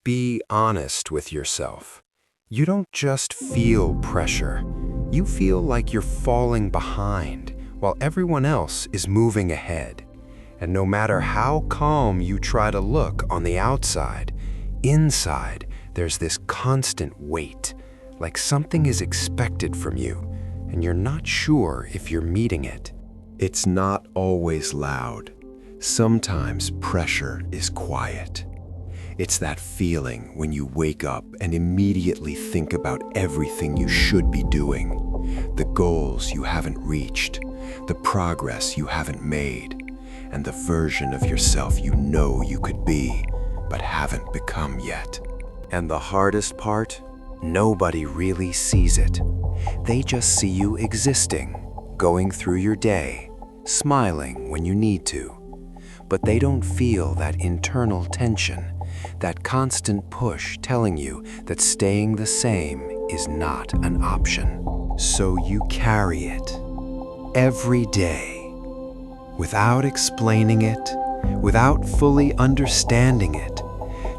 Be honest with yourself. You don't just feel pressure. You feel like you're falling behind while everyone else is moving ahead. And no matter how calm you try to look on the outside, inside there's this constant weight, like something is expected from you, and you're not sure if you're meeting it. It's not always loud. Sometimes pressure is quiet. It's that feeling when you wake up and immediately think about everything you should be doing, the goals you haven't reached, the progress you haven't made, and the version of yourself you know you could be, but haven't become yet. And the hardest part? Nobody really sees it. They just see you existing, going through your day, smiling when you need to. But they don't feel that internal tension, that constant push telling you that staying the same is not an option. So you carry it every day, without explaining it, without fully understanding it,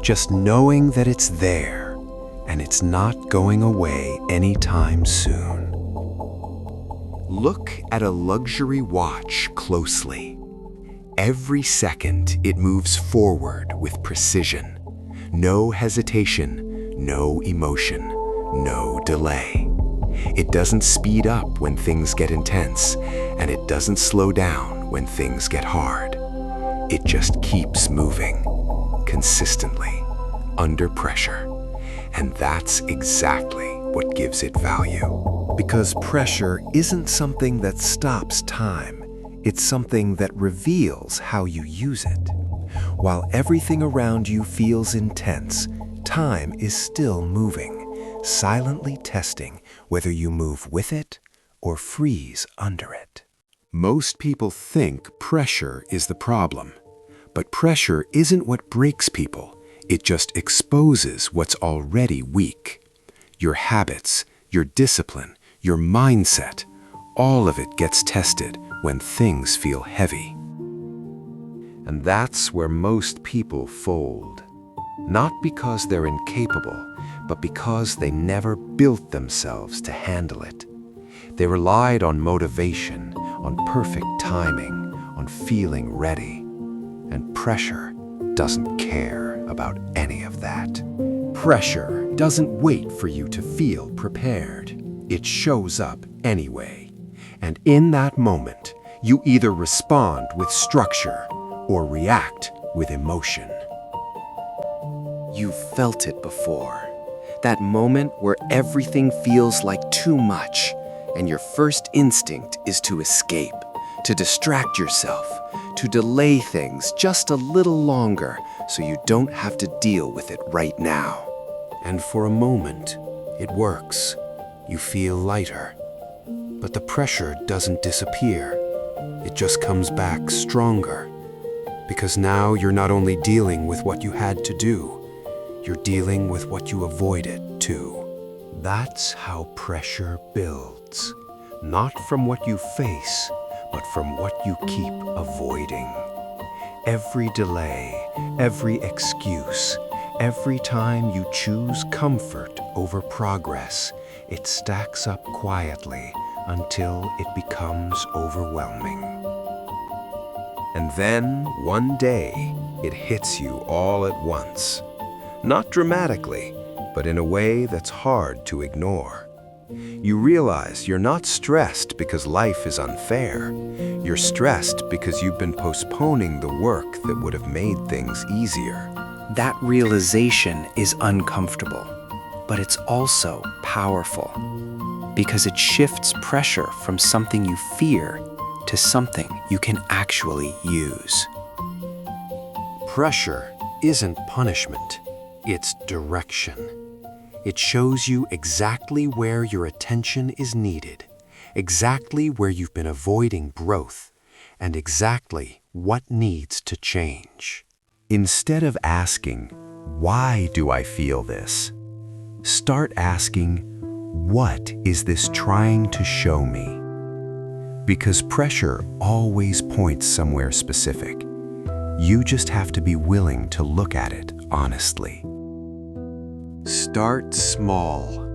just knowing that it's there and it's not going away anytime soon. Look at a luxury watch closely. Every second it moves forward with precision. No hesitation, no emotion, no delay. It doesn't speed up when things get intense, and it doesn't slow down when things get hard. It just keeps moving, consistently, under pressure. And that's exactly what gives it value. Because pressure isn't something that stops time. It's something that reveals how you use it. While everything around you feels intense, time is still moving, silently testing whether you move with it or freeze under it. Most people think pressure is the problem, but pressure isn't what breaks people. It just exposes what's already weak. Your habits, your discipline, your mindset, all of it gets tested when things feel heavy. And that's where most people fold. Not because they're incapable, but because they never built themselves to handle it. They relied on motivation, on perfect timing, on feeling ready. And pressure doesn't care about any of that. Pressure doesn't wait for you to feel prepared. It shows up anyway. And in that moment, you either respond with structure or react with emotion. You've felt it before. That moment where everything feels like too much, and your first instinct is to escape, to distract yourself, to delay things just a little longer so you don't have to deal with it right now. And for a moment, it works. You feel lighter. But the pressure doesn't disappear. It just comes back stronger. Because now you're not only dealing with what you had to do, you're dealing with what you avoided too. That's how pressure builds. Not from what you face, but from what you keep avoiding. Every delay, every excuse, every time you choose comfort over progress, it stacks up quietly until it becomes overwhelming. And then, one day, it hits you all at once. Not dramatically, but in a way that's hard to ignore. You realize you're not stressed because life is unfair. You're stressed because you've been postponing the work that would have made things easier. That realization is uncomfortable, but it's also powerful because it shifts pressure from something you fear to something you can actually use. Pressure isn't punishment, it's direction. It shows you exactly where your attention is needed, exactly where you've been avoiding growth, and exactly what needs to change. Instead of asking, "Why do I feel this?" start asking, "What is this trying to show me?" Because pressure always points somewhere specific. You just have to be willing to look at it honestly. Start small.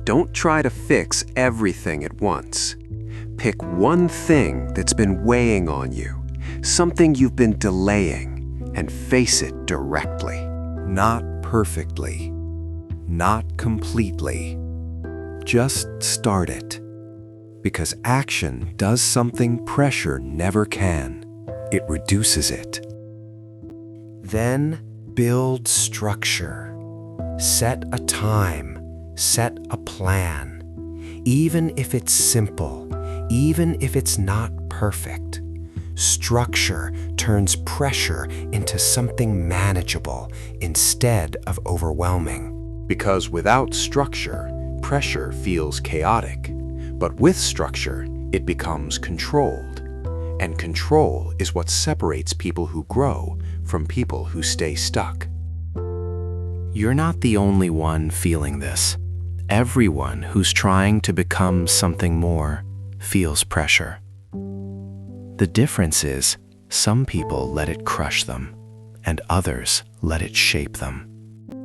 Don't try to fix everything at once. Pick one thing that's been weighing on you, something you've been delaying, and face it directly. Not perfectly, not completely. Just start it. Because action does something pressure never can. It reduces it. Then build structure. Set a time. Set a plan. Even if it's simple, even if it's not perfect. Structure turns pressure into something manageable instead of overwhelming. Because without structure, pressure feels chaotic. But with structure, it becomes controlled. And control is what separates people who grow from people who stay stuck. You're not the only one feeling this. Everyone who's trying to become something more feels pressure. The difference is, some people let it crush them, and others let it shape them.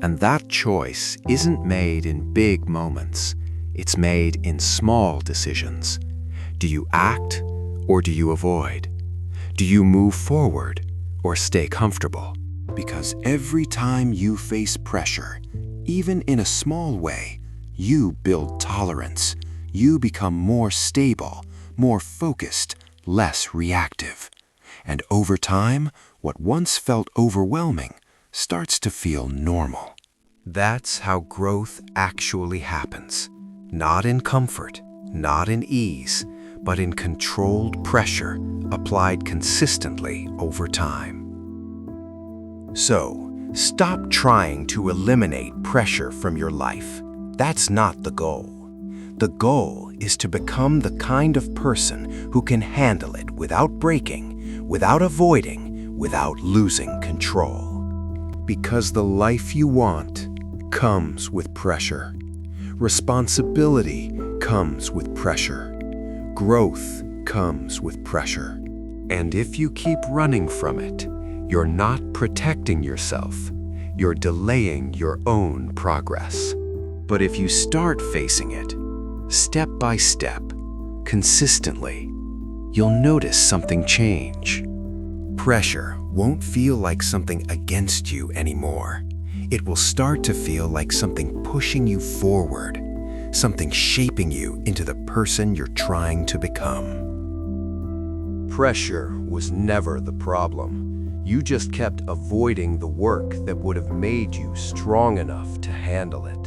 And that choice isn't made in big moments. It's made in small decisions. Do you act or do you avoid? Do you move forward or stay comfortable? Because every time you face pressure, even in a small way, you build tolerance. You become more stable, more focused, less reactive. And over time, what once felt overwhelming starts to feel normal. That's how growth actually happens. Not in comfort, not in ease, but in controlled pressure applied consistently over time. So, stop trying to eliminate pressure from your life. That's not the goal. The goal is to become the kind of person who can handle it without breaking, without avoiding, without losing control. Because the life you want comes with pressure. Responsibility comes with pressure. Growth comes with pressure. And if you keep running from it, you're not protecting yourself. You're delaying your own progress. But if you start facing it, step by step, consistently, you'll notice something change. Pressure won't feel like something against you anymore. It will start to feel like something pushing you forward, something shaping you into the person you're trying to become. Pressure was never the problem. You just kept avoiding the work that would have made you strong enough to handle it.